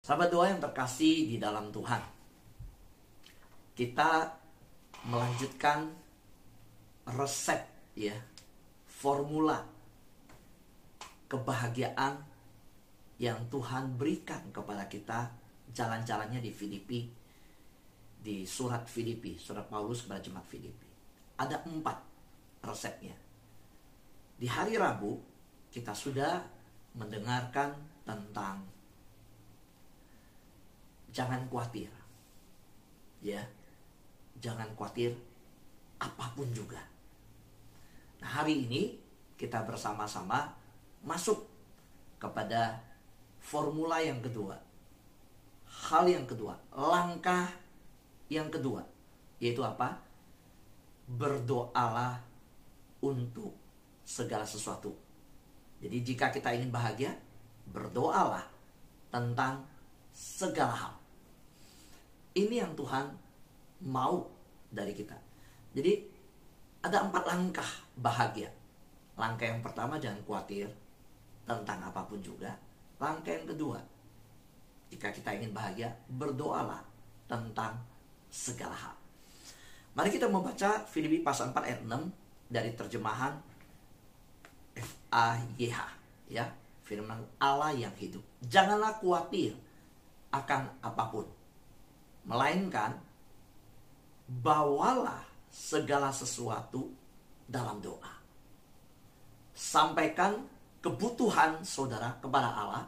Sahabat doa yang terkasih di dalam Tuhan, kita melanjutkan resep formula kebahagiaan yang Tuhan berikan kepada kita, jalan-jalannya di Filipi, di surat Filipi, surat Paulus kepada jemaat Filipi. Ada 4 resepnya. Di hari Rabu kita sudah mendengarkan tentang jangan khawatir, jangan khawatir apapun juga. Nah, hari ini kita bersama-sama masuk kepada formula yang kedua, hal yang kedua, langkah yang kedua, yaitu apa? Berdoalah untuk segala sesuatu. Jadi jika kita ingin bahagia, berdoalah tentang segala hal. Ini yang Tuhan mau dari kita. Jadi ada 4 langkah bahagia. Langkah yang pertama, jangan khawatir tentang apapun juga. Langkah yang kedua, jika kita ingin bahagia, berdoalah tentang segala hal. Mari kita membaca Filipi pasal 4 ayat 6 dari terjemahan FAYH, firman Allah yang hidup. Janganlah khawatir akan apapun, melainkan bawalah segala sesuatu dalam doa. Sampaikan kebutuhan saudara kepada Allah,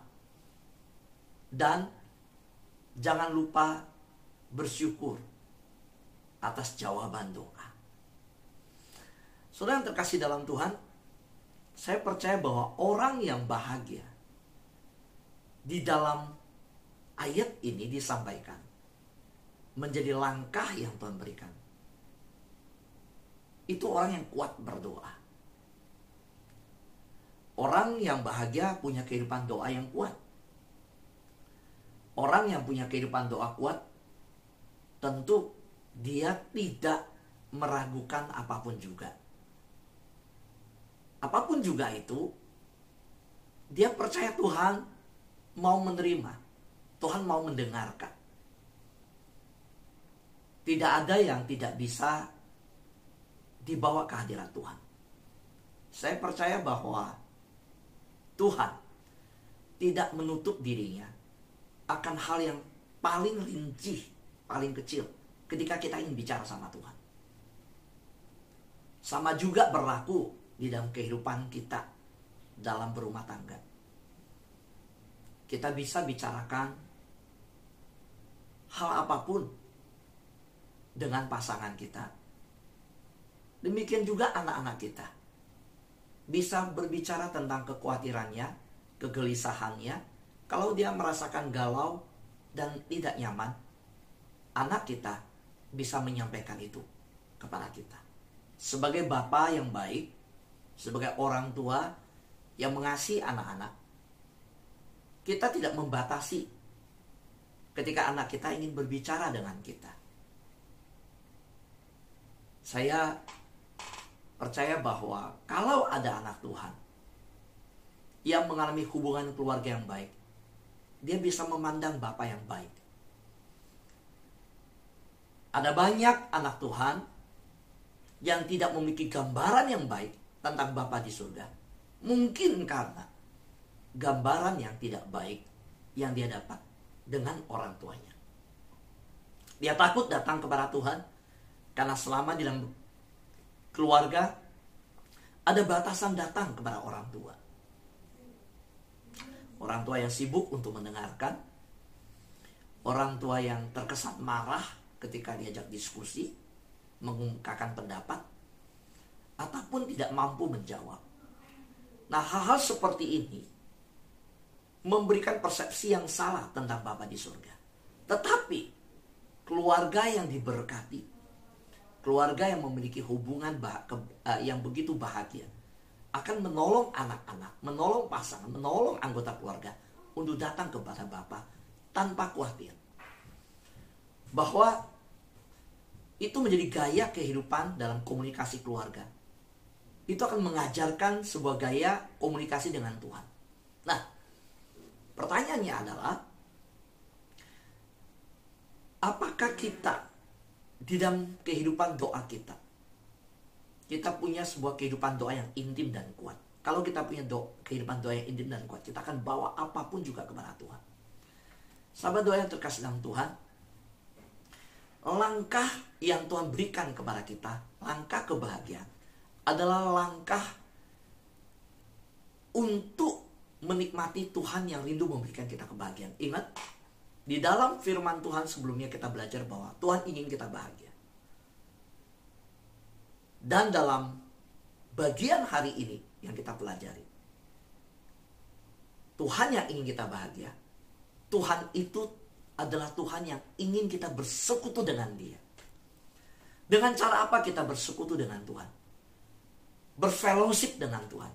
dan jangan lupa bersyukur atas jawaban doa. Saudara yang terkasih dalam Tuhan, saya percaya bahwa orang yang bahagia di dalam ayat ini disampaikan menjadi langkah yang Tuhan berikan. Itu orang yang kuat berdoa. Orang yang bahagia punya kehidupan doa yang kuat. Orang yang punya kehidupan doa kuat, tentu dia tidak meragukan apapun juga. Apapun juga itu, dia percaya Tuhan mau menerima, Tuhan mau mendengarkan. Tidak ada yang tidak bisa dibawa ke hadirat Tuhan. Saya percaya bahwa Tuhan tidak menutup dirinya akan hal yang paling rinci, paling kecil ketika kita ingin bicara sama Tuhan. Sama juga berlaku di dalam kehidupan kita dalam berumah tangga. Kita bisa bicarakan hal apapun dengan pasangan kita. Demikian juga anak-anak kita bisa berbicara tentang kekhawatirannya, kegelisahannya. Kalau dia merasakan galau dan tidak nyaman, anak kita bisa menyampaikan itu kepada kita. Sebagai bapa yang baik, sebagai orang tua yang mengasihi anak-anak, kita tidak membatasi ketika anak kita ingin berbicara dengan kita. Saya percaya bahwa kalau ada anak Tuhan yang mengalami hubungan keluarga yang baik, dia bisa memandang Bapa yang baik. Ada banyak anak Tuhan yang tidak memiliki gambaran yang baik tentang Bapa di surga. Mungkin karena gambaran yang tidak baik yang dia dapat dengan orang tuanya. Dia takut datang kepada Tuhan karena selama di dalam keluarga ada batasan datang kepada orang tua. Orang tua yang sibuk untuk mendengarkan, orang tua yang terkesan marah ketika diajak diskusi, mengungkapkan pendapat, ataupun tidak mampu menjawab. Nah, hal-hal seperti ini memberikan persepsi yang salah tentang Bapa di surga. Tetapi keluarga yang diberkati, keluarga yang memiliki hubungan yang begitu bahagia, akan menolong anak-anak, menolong pasangan, menolong anggota keluarga untuk datang kepada Bapa tanpa khawatir. Bahwa itu menjadi gaya kehidupan dalam komunikasi keluarga. Itu akan mengajarkan sebuah gaya komunikasi dengan Tuhan. Nah, pertanyaannya adalah, kita di dalam kehidupan doa kita, kita punya sebuah kehidupan doa yang intim dan kuat. Kalau kita punya kehidupan doa yang intim dan kuat, kita akan bawa apapun juga kepada Tuhan. Sahabat doa yang terkasih dalam Tuhan, langkah yang Tuhan berikan kepada kita, langkah kebahagiaan, adalah langkah untuk menikmati Tuhan yang rindu memberikan kita kebahagiaan. Ingat, di dalam firman Tuhan sebelumnya kita belajar bahwa Tuhan ingin kita bahagia. Dan dalam bagian hari ini yang kita pelajari, Tuhan yang ingin kita bahagia, Tuhan itu adalah Tuhan yang ingin kita bersekutu dengan Dia. Dengan cara apa kita bersekutu dengan Tuhan? Berfellowship dengan Tuhan.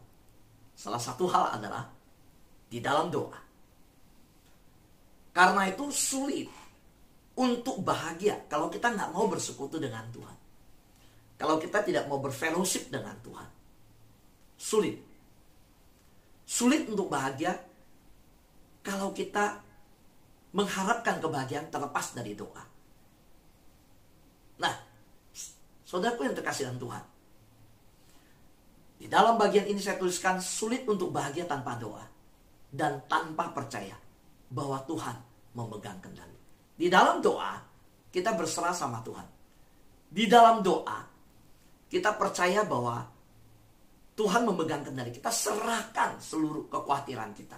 Salah satu hal adalah di dalam doa. Karena itu sulit untuk bahagia kalau kita nggak mau bersekutu dengan Tuhan. Kalau kita tidak mau berfellowship dengan Tuhan. Sulit. Sulit untuk bahagia kalau kita mengharapkan kebahagiaan terlepas dari doa. Nah, saudaraku yang terkasih dalam Tuhan, di dalam bagian ini saya tuliskan sulit untuk bahagia tanpa doa dan tanpa percaya bahwa Tuhan memegang kendali. Di dalam doa kita berserah sama Tuhan. Di dalam doa kita percaya bahwa Tuhan memegang kendali. Kita serahkan seluruh kekhawatiran kita.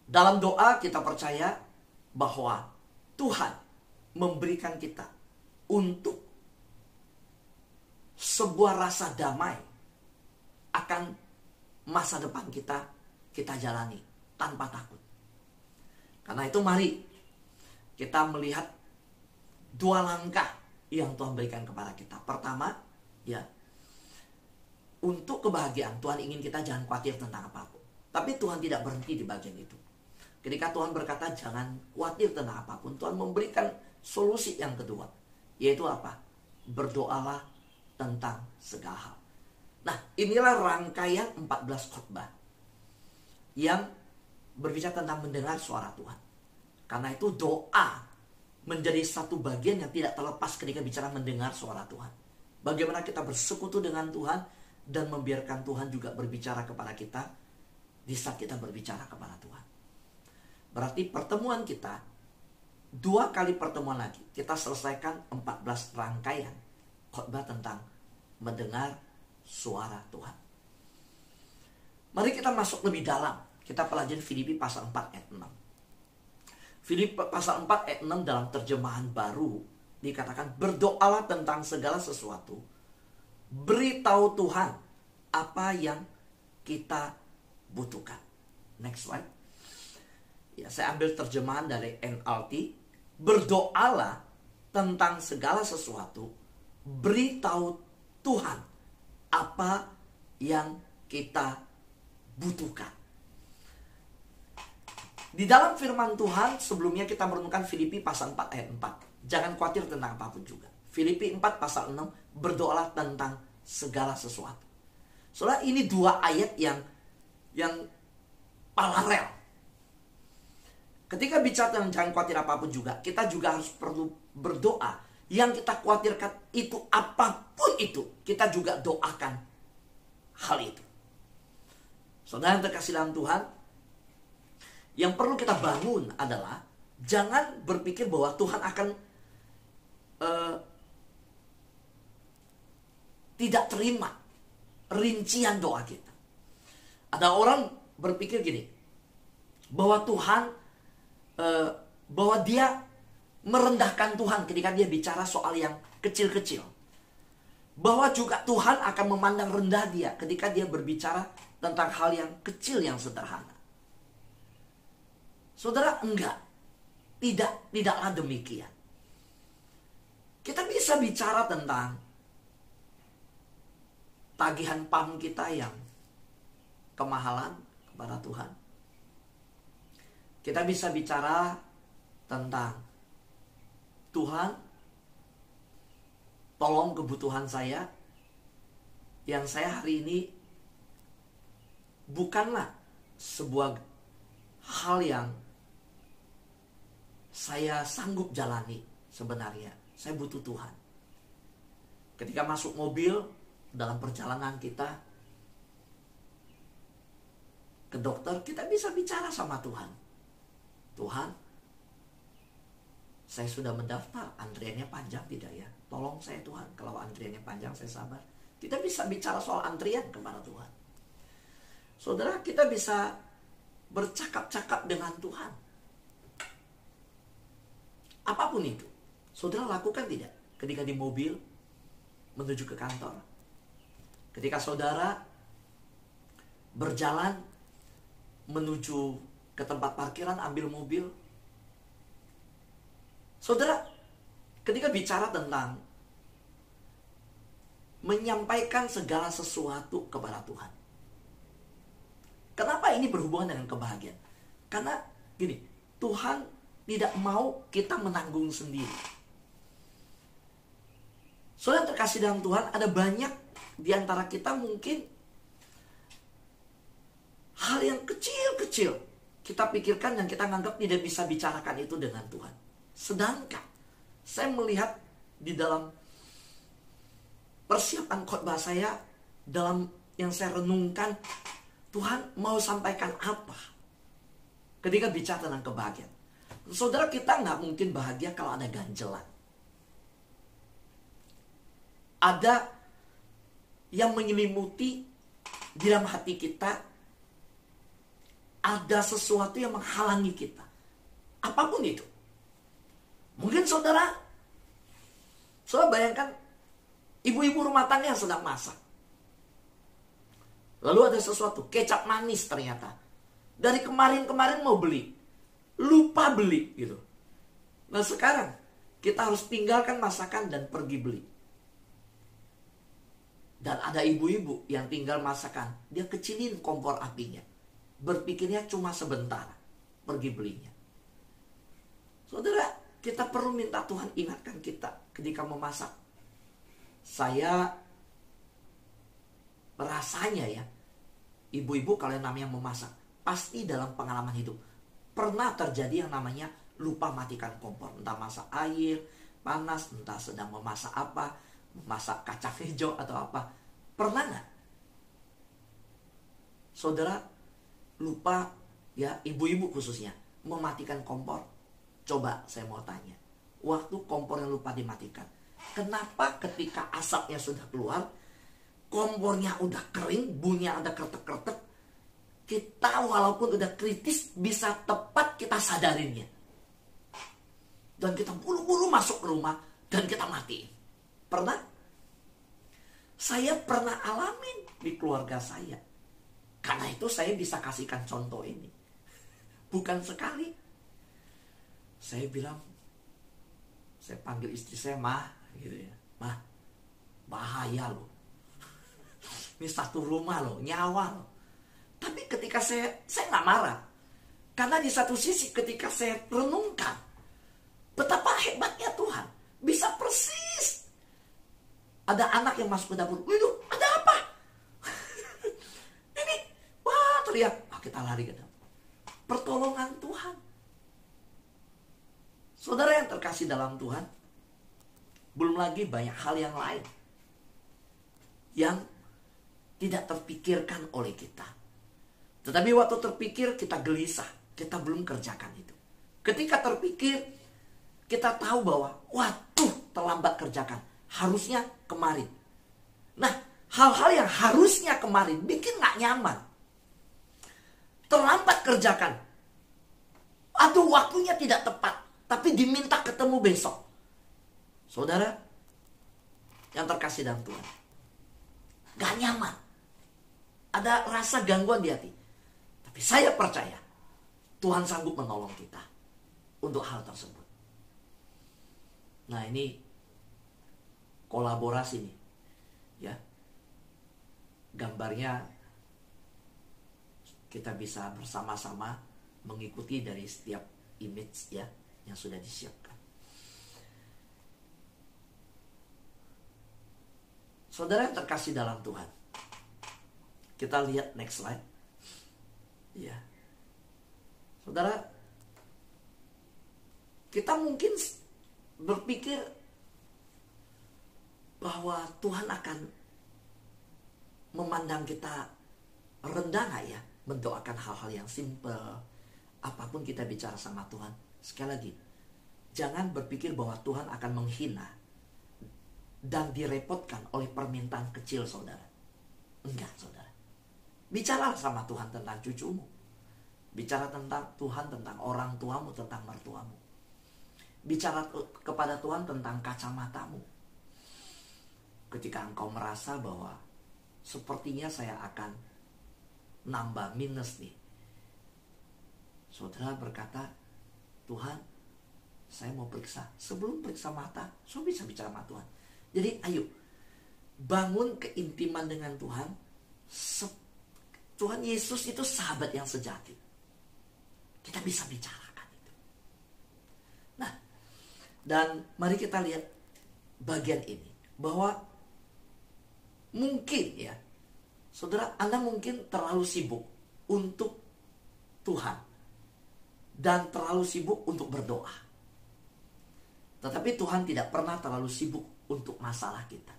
Dalam doa kita percaya bahwa Tuhan memberikan kita untuk sebuah rasa damai akan masa depan kita jalani tanpa takut. Karena itu mari kita melihat dua langkah yang Tuhan berikan kepada kita. Pertama, ya, untuk kebahagiaan Tuhan ingin kita jangan khawatir tentang apapun. Tapi Tuhan tidak berhenti di bagian itu. Ketika Tuhan berkata jangan khawatir tentang apapun, Tuhan memberikan solusi yang kedua, yaitu apa? Berdoalah tentang segala hal. Nah, inilah rangkaian 14 khotbah yang berbicara tentang mendengar suara Tuhan. Karena itu doa menjadi satu bagian yang tidak terlepas ketika bicara mendengar suara Tuhan. Bagaimana kita bersekutu dengan Tuhan dan membiarkan Tuhan juga berbicara kepada kita di saat kita berbicara kepada Tuhan. Berarti pertemuan kita, 2 kali pertemuan lagi, kita selesaikan 14 rangkaian khotbah tentang mendengar suara Tuhan. Mari kita masuk lebih dalam. Kita pelajari Filipi pasal 4 ayat 6. Filipi pasal 4 ayat 6 dalam terjemahan baru dikatakan, berdoalah tentang segala sesuatu. Beritahu Tuhan apa yang kita butuhkan. Next slide. Ya, saya ambil terjemahan dari NLT. Berdoalah tentang segala sesuatu. Beritahu Tuhan apa yang kita butuhkan. Di dalam firman Tuhan sebelumnya kita merenungkan Filipi pasal 4 ayat 4. Jangan khawatir tentang apapun juga. Filipi 4 pasal 6, berdoalah tentang segala sesuatu. Soalnya ini 2 ayat yang paralel. Ketika bicara tentang jangan khawatir apapun juga, kita juga harus perlu berdoa. Yang kita khawatirkan itu apapun itu, kita juga doakan hal itu. Saudara yang terkasih dalam Tuhan, yang perlu kita bangun adalah jangan berpikir bahwa Tuhan akan tidak terima rincian doa kita. Ada orang berpikir gini, bahwa Tuhan bahwa dia merendahkan Tuhan ketika dia bicara soal yang kecil-kecil. Bahwa juga Tuhan akan memandang rendah dia ketika dia berbicara tentang hal yang kecil yang sederhana. Saudara, enggak. Tidaklah demikian. Kita bisa bicara tentang tagihan PAM kita yang kemahalan kepada Tuhan. Kita bisa bicara tentang Tuhan, tolong kebutuhan saya, yang saya hari ini bukanlah sebuah hal yang saya sanggup jalani sebenarnya? Saya butuh Tuhan. Ketika masuk mobil, dalam perjalanan kita ke dokter, kita bisa bicara sama Tuhan. Tuhan, saya sudah mendaftar, antriannya panjang tidak ya? Tolong saya Tuhan, kalau antriannya panjang saya sabar. Kita bisa bicara soal antrian kepada Tuhan. Saudara, kita bisa bercakap-cakap dengan Tuhan. Apapun itu, saudara lakukan tidak? Ketika di mobil menuju ke kantor, ketika saudara berjalan menuju ke tempat parkiran, ambil mobil, saudara ketika bicara tentang menyampaikan segala sesuatu kepada Tuhan. Kenapa ini berhubungan dengan kebahagiaan? Karena gini, Tuhan tidak mau kita menanggung sendiri. Saudara yang terkasih dalam Tuhan, ada banyak di antara kita mungkin hal yang kecil-kecil kita pikirkan dan kita anggap tidak bisa bicarakan itu dengan Tuhan. Sedangkan saya melihat di dalam persiapan khotbah saya, dalam yang saya renungkan, Tuhan mau sampaikan apa ketika bicara tentang kebahagiaan. Saudara, kita nggak mungkin bahagia kalau ada ganjelan. Ada yang menyelimuti di dalam hati kita. Ada sesuatu yang menghalangi kita. Apapun itu. Mungkin saudara bayangkan ibu-ibu rumah tangga yang sedang masak. Lalu ada sesuatu, kecap manis ternyata. Dari kemarin-kemarin mau beli, lupa beli gitu. Nah sekarang kita harus tinggalkan masakan dan pergi beli. Dan ada ibu-ibu yang tinggal masakan, dia kecilin kompor apinya. Berpikirnya cuma sebentar, pergi belinya. Saudara, kita perlu minta Tuhan ingatkan kita ketika memasak. Saya rasanya ya, ibu-ibu kalau yang namanya memasak, pasti dalam pengalaman hidup pernah terjadi yang namanya lupa matikan kompor. Entah masak air panas, entah sedang memasak apa, memasak kacang hijau atau apa. Pernah nggak saudara lupa, ya ibu-ibu khususnya, mematikan kompor? Coba saya mau tanya, waktu kompor yang lupa dimatikan, kenapa ketika asapnya sudah keluar, kompornya udah kering, bunyinya ada kretek-kretek, kita walaupun udah kritis bisa tepat kita sadarinnya, dan kita buru-buru masuk ke rumah dan kita matiin? Pernah? Saya pernah alamin di keluarga saya. Karena itu saya bisa kasihkan contoh ini. Bukan sekali. Saya bilang, saya panggil istri saya, Mah, gitu ya. Mah, bahaya loh. Ini satu rumah loh, nyawa loh. Tapi ketika saya nggak marah. Karena di satu sisi ketika saya renungkan, betapa hebatnya Tuhan. Bisa persis. Ada anak yang masuk ke dapur. Waduh, ada apa? Ini, wah teriak. Kita lari ke dapur. Pertolongan Tuhan. Saudara yang terkasih dalam Tuhan, belum lagi banyak hal yang lain yang tidak terpikirkan oleh kita. Tetapi waktu terpikir kita gelisah. Kita belum kerjakan itu. Ketika terpikir, kita tahu bahwa, waduh, terlambat kerjakan. Harusnya kemarin. Nah, hal-hal yang harusnya kemarin bikin gak nyaman. Terlambat kerjakan. Atau waktunya tidak tepat, tapi diminta ketemu besok. Saudara yang terkasih dalam Tuhan, gak nyaman. Ada rasa gangguan di hati. Tapi saya percaya Tuhan sanggup menolong kita untuk hal tersebut. Nah ini kolaborasi nih, ya. Gambarnya kita bisa bersama-sama mengikuti dari setiap image ya yang sudah disiapkan. Saudara yang terkasih dalam Tuhan, kita lihat next slide. Ya, saudara, Kita mungkin berpikir bahwa Tuhan akan memandang kita rendah gak ya? Mendoakan hal-hal yang simple. Apapun kita bicara sama Tuhan. Sekali lagi, jangan berpikir bahwa Tuhan akan menghina dan direpotkan oleh permintaan kecil saudara. Enggak saudara. Bicaralah sama Tuhan tentang cucumu. Bicara tentang Tuhan tentang orang tuamu, tentang mertuamu. Bicara kepada Tuhan tentang kacamatamu. Ketika engkau merasa bahwa sepertinya saya akan nambah minus nih. Saudara berkata, Tuhan, saya mau periksa. Sebelum periksa mata, so bisa bicara sama Tuhan. Jadi ayo, bangun keintiman dengan Tuhan. Tuhan Yesus itu sahabat yang sejati. Kita bisa bicarakan itu. Nah, dan mari kita lihat bagian ini. Bahwa mungkin ya, saudara, Anda mungkin terlalu sibuk untuk Tuhan. Dan terlalu sibuk untuk berdoa. Tetapi Tuhan tidak pernah terlalu sibuk untuk masalah kita.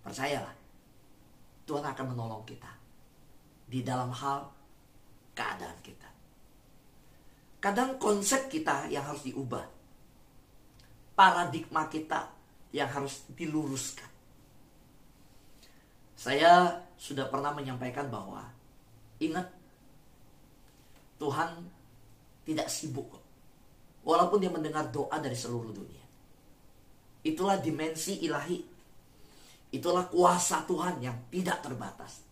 Percayalah, Tuhan akan menolong kita di dalam hal keadaan kita. Kadang konsep kita yang harus diubah. Paradigma kita yang harus diluruskan. Saya sudah pernah menyampaikan bahwa ingat, Tuhan tidak sibuk. Walaupun dia mendengar doa dari seluruh dunia. Itulah dimensi ilahi. Itulah kuasa Tuhan yang tidak terbatas.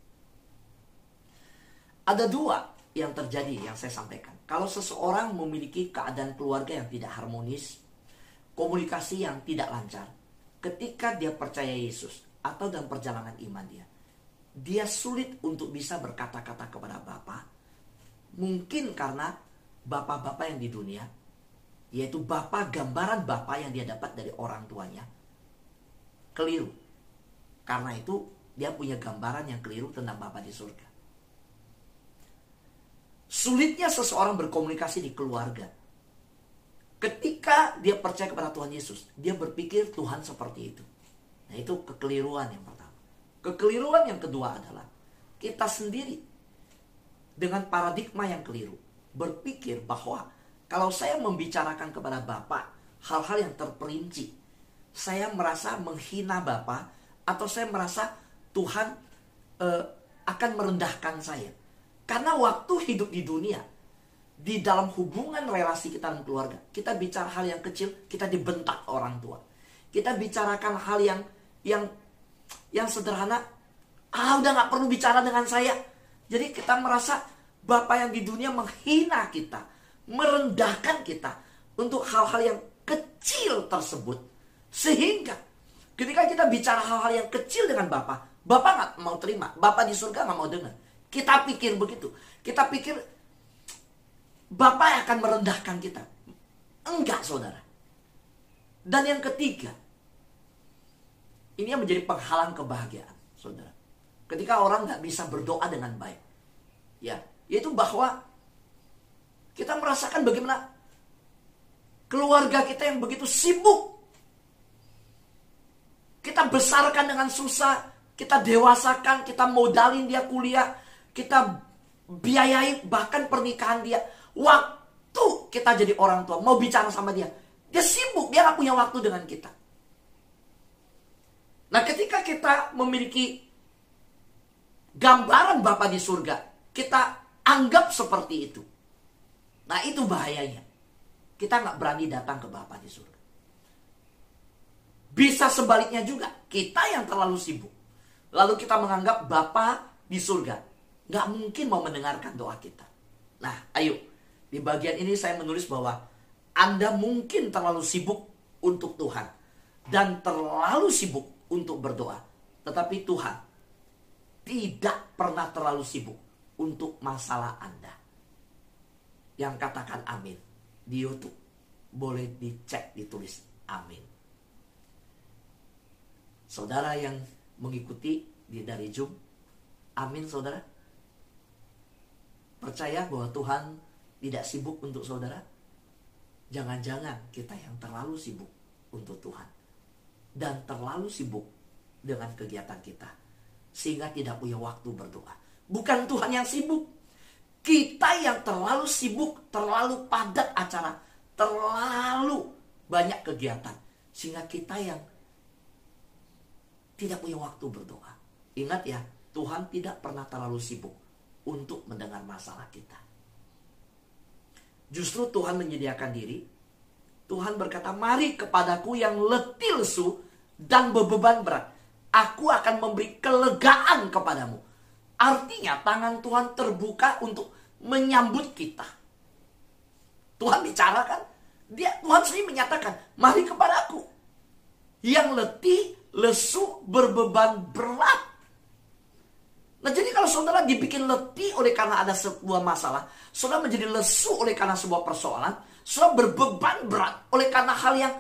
Ada dua yang terjadi yang saya sampaikan. Kalau seseorang memiliki keadaan keluarga yang tidak harmonis, komunikasi yang tidak lancar, ketika dia percaya Yesus atau dalam perjalanan iman dia sulit untuk bisa berkata-kata kepada Bapa. Mungkin karena bapak-bapak yang di dunia, yaitu bapak, gambaran bapak yang dia dapat dari orang tuanya, keliru. Karena itu dia punya gambaran yang keliru tentang Bapa di surga. Sulitnya seseorang berkomunikasi di keluarga. Ketika dia percaya kepada Tuhan Yesus, dia berpikir Tuhan seperti itu. Nah, itu kekeliruan yang pertama. Kekeliruan yang kedua adalah kita sendiri dengan paradigma yang keliru berpikir bahwa kalau saya membicarakan kepada Bapa hal-hal yang terperinci, saya merasa menghina Bapa, atau saya merasa Tuhan akan merendahkan saya. Karena waktu hidup di dunia, di dalam hubungan relasi kita dengan keluarga, kita bicara hal yang kecil, kita dibentak orang tua. Kita bicarakan hal yang sederhana, udah gak perlu bicara dengan saya. Jadi kita merasa Bapa yang di dunia menghina kita, merendahkan kita untuk hal-hal yang kecil tersebut. Sehingga ketika kita bicara hal-hal yang kecil dengan Bapa gak mau terima. Bapa di surga gak mau dengar. Kita pikir begitu. Kita pikir Bapa akan merendahkan kita. Enggak, saudara. Dan yang ketiga, ini yang menjadi penghalang kebahagiaan, saudara. Ketika orang gak bisa berdoa dengan baik, ya, yaitu bahwa kita merasakan bagaimana keluarga kita yang begitu sibuk. Kita besarkan dengan susah, kita dewasakan, kita modalin dia kuliah, kita biayai bahkan pernikahan dia. Waktu kita jadi orang tua, mau bicara sama dia, dia sibuk, dia gak punya waktu dengan kita. Nah, ketika kita memiliki gambaran Bapa di surga, kita anggap seperti itu. Nah, itu bahayanya. Kita gak berani datang ke Bapa di surga. Bisa sebaliknya juga, kita yang terlalu sibuk, lalu kita menganggap Bapa di surga gak mungkin mau mendengarkan doa kita. Nah, ayo, di bagian ini saya menulis bahwa Anda mungkin terlalu sibuk untuk Tuhan dan terlalu sibuk untuk berdoa. Tetapi Tuhan tidak pernah terlalu sibuk untuk masalah Anda. Yang katakan amin di YouTube, boleh dicek, ditulis amin. Saudara yang mengikuti dari Zoom, amin saudara. Percaya bahwa Tuhan tidak sibuk untuk saudara. Jangan-jangan kita yang terlalu sibuk untuk Tuhan dan terlalu sibuk dengan kegiatan kita sehingga tidak punya waktu berdoa. Bukan Tuhan yang sibuk, kita yang terlalu sibuk, terlalu padat acara, terlalu banyak kegiatan sehingga kita yang tidak punya waktu berdoa. Ingat ya, Tuhan tidak pernah terlalu sibuk untuk mendengar masalah kita. Justru Tuhan menyediakan diri. Tuhan berkata, mari kepadaku yang letih lesu dan bebeban berat. Aku akan memberi kelegaan kepadamu. Artinya tangan Tuhan terbuka untuk menyambut kita. Tuhan bicara kan? Tuhan sendiri menyatakan, mari kepadaku yang letih, lesu, berbeban berat. Nah, jadi kalau saudara dibikin letih oleh karena ada sebuah masalah, saudara menjadi lesu oleh karena sebuah persoalan, saudara berbeban berat oleh karena hal yang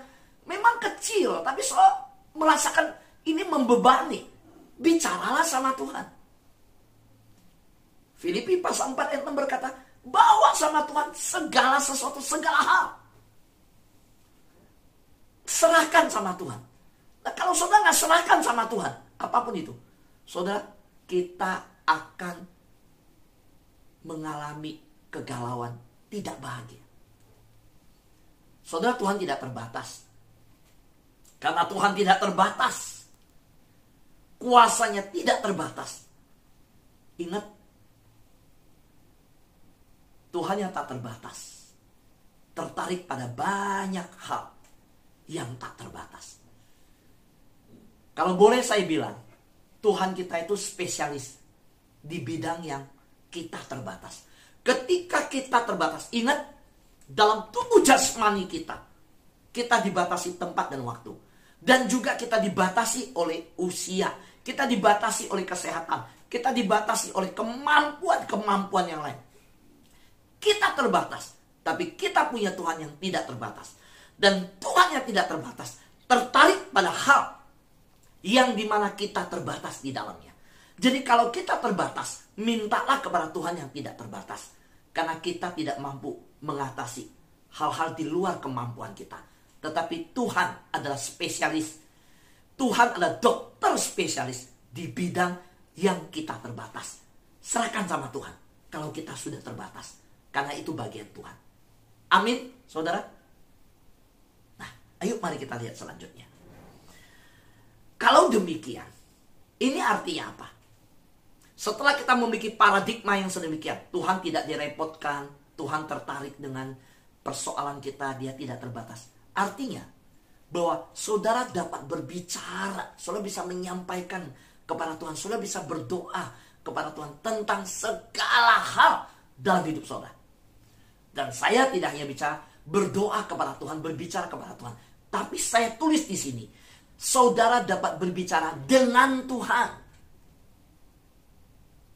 memang kecil, tapi saudara merasakan ini membebani, bicaralah sama Tuhan. Filipi pasal 4 ayat 6 berkata, bawa sama Tuhan segala sesuatu, segala hal. Serahkan sama Tuhan. Nah, kalau saudara nggak serahkan sama Tuhan, apapun itu, saudara, kita akan mengalami kegalauan, tidak bahagia. Saudara, Tuhan tidak terbatas. Karena Tuhan tidak terbatas, kuasanya tidak terbatas. Ingat, Tuhan yang tak terbatas tertarik pada banyak hal yang tak terbatas. Kalau boleh saya bilang, Tuhan kita itu spesialis di bidang yang kita terbatas. Ketika kita terbatas, ingat, dalam tubuh jasmani kita dibatasi tempat dan waktu. Dan juga kita dibatasi oleh usia, kita dibatasi oleh kesehatan, kita dibatasi oleh kemampuan-kemampuan yang lain. Kita terbatas, tapi kita punya Tuhan yang tidak terbatas. Dan Tuhan yang tidak terbatas tertarik pada hal yang dimana kita terbatas di dalamnya. Jadi kalau kita terbatas, mintalah kepada Tuhan yang tidak terbatas. Karena kita tidak mampu mengatasi hal-hal di luar kemampuan kita. Tetapi Tuhan adalah spesialis. Tuhan adalah dokter spesialis di bidang yang kita terbatas. Serahkan sama Tuhan kalau kita sudah terbatas. Karena itu bagian Tuhan. Amin, saudara. Nah, ayo mari kita lihat selanjutnya. Kalau demikian, ini artinya apa? Setelah kita memiliki paradigma yang sedemikian, Tuhan tidak direpotkan, Tuhan tertarik dengan persoalan kita, dia tidak terbatas. Artinya bahwa saudara dapat berbicara, saudara bisa menyampaikan kepada Tuhan, saudara bisa berdoa kepada Tuhan tentang segala hal dalam hidup saudara. Dan saya tidak hanya bicara berdoa kepada Tuhan, berbicara kepada Tuhan, tapi saya tulis di sini, saudara dapat berbicara dengan Tuhan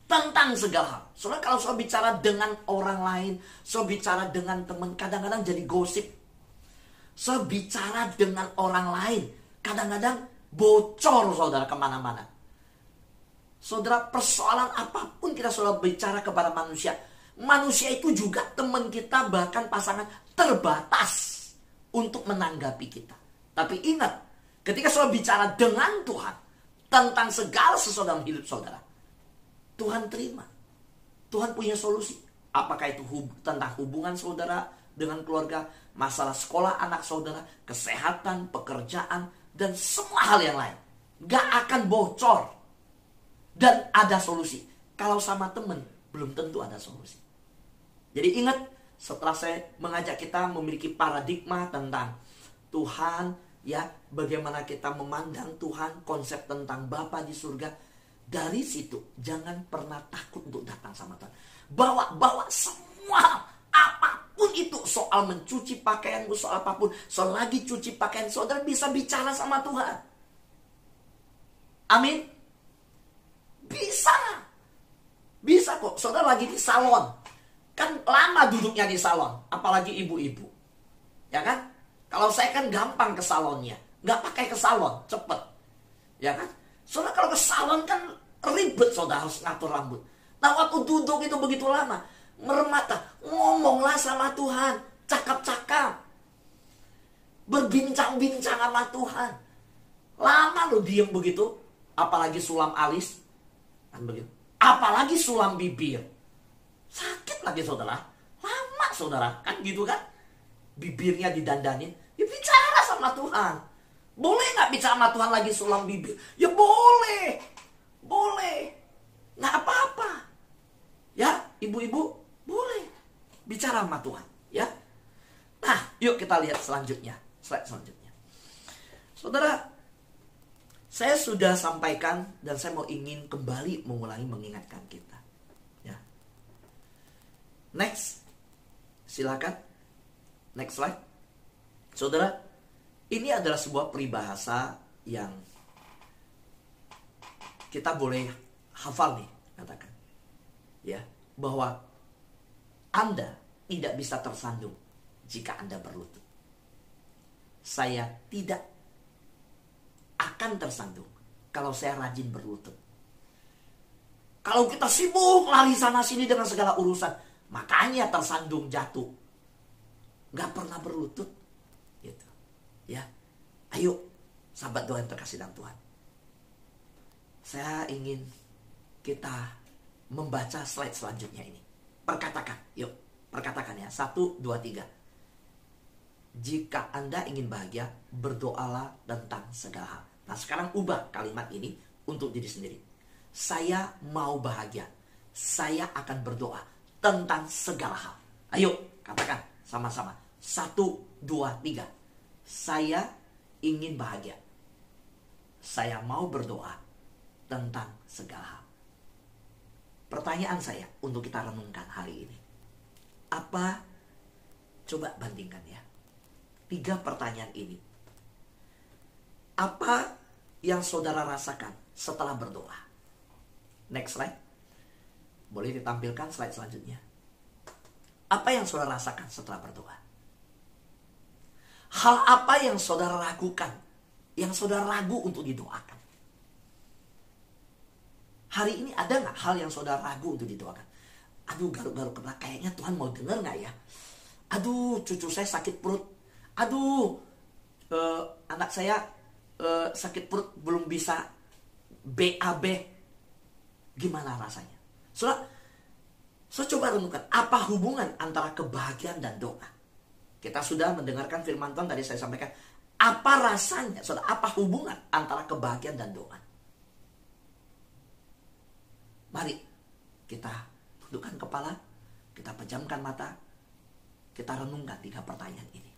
tentang segala hal. Saudara, kalau saudara bicara dengan orang lain, saudara bicara dengan teman, kadang-kadang jadi gosip. Saudara bicara dengan orang lain, kadang-kadang bocor saudara kemana-mana. Saudara, persoalan apapun kita saudara bicara kepada manusia, manusia itu juga teman kita, bahkan pasangan, terbatas untuk menanggapi kita. Tapi ingat, ketika saudara bicara dengan Tuhan tentang segala sesuatu dalam hidup saudara, Tuhan terima. Tuhan punya solusi. Apakah itu tentang hubungan saudara dengan keluarga, masalah sekolah anak saudara, kesehatan, pekerjaan, dan semua hal yang lain. Gak akan bocor. Dan ada solusi. Kalau sama teman, belum tentu ada solusi. Jadi ingat, setelah saya mengajak kita memiliki paradigma tentang Tuhan, ya, bagaimana kita memandang Tuhan, konsep tentang Bapa di surga. Dari situ jangan pernah takut untuk datang sama Tuhan. Bawa semua, apapun itu, soal mencuci pakaian, soal apapun, selagi cuci pakaian saudara bisa bicara sama Tuhan. Amin. Bisa kok. Saudara lagi di salon, kan lama duduknya di salon, apalagi ibu-ibu, ya kan? Kalau saya kan gampang ke salonnya, nggak pakai ke salon, cepet, ya kan? Saudara kalau ke salon kan ribet, saudara harus ngatur rambut. Nah, waktu duduk itu begitu lama, meremata, ngomonglah sama Tuhan, cakap-cakap. berbincang-bincang sama Tuhan. Lama lo diem begitu, apalagi sulam alis, kan begitu. Apalagi sulam bibir, sakit lagi saudara. Lama saudara, kan gitu kan? Bibirnya didandanin, ya bicara sama Tuhan. Boleh nggak bicara sama Tuhan lagi sulam bibir? Ya boleh, boleh, nggak apa-apa. Ya, ibu-ibu boleh bicara sama Tuhan, ya. Nah, yuk kita lihat selanjutnya, slide selanjutnya. Saudara, saya sudah sampaikan dan saya mau ingin kembali mengulangi mengingatkan kita, ya. Next, silakan. Next slide. Saudara, ini adalah sebuah peribahasa yang kita boleh hafal nih, katakan. Ya, bahwa Anda tidak bisa tersandung jika Anda berlutut. Saya tidak akan tersandung kalau saya rajin berlutut. Kalau kita sibuk lari sana sini dengan segala urusan, makanya tersandung jatuh. Gak pernah berlutut, gitu. Ya, ayo, sahabat Tuhan terkasih dalam Tuhan. Saya ingin kita membaca slide selanjutnya ini. Perkatakan, yuk, perkatakan ya. 1, 2, 3. Jika Anda ingin bahagia, berdoalah tentang segala hal. Nah, sekarang ubah kalimat ini untuk diri sendiri. Saya mau bahagia. Saya akan berdoa tentang segala hal. Ayo, katakan sama-sama. 1, 2, 3. Saya ingin bahagia. Saya mau berdoa tentang segala hal. Pertanyaan saya untuk kita renungkan hari ini. Apa? Coba bandingkan ya. 3 pertanyaan ini. Apa yang saudara rasakan setelah berdoa? Next slide. Boleh ditampilkan slide selanjutnya. Apa yang saudara rasakan setelah berdoa? Hal apa yang saudara ragukan? Yang saudara ragu untuk didoakan? Hari ini ada gak hal yang saudara ragu untuk didoakan? Aduh, garuk-garuk kepala, kayaknya Tuhan mau denger gak ya? Aduh, cucu saya sakit perut. Aduh, anak saya sakit perut, belum bisa BAB. Gimana rasanya? Saudara coba renungkan, apa hubungan antara kebahagiaan dan doa? Kita sudah mendengarkan firman Tuhan, tadi saya sampaikan. Apa rasanya, saudara? Apa hubungan antara kebahagiaan dan doa? Mari kita tundukkan kepala, kita pejamkan mata, kita renungkan 3 pertanyaan ini.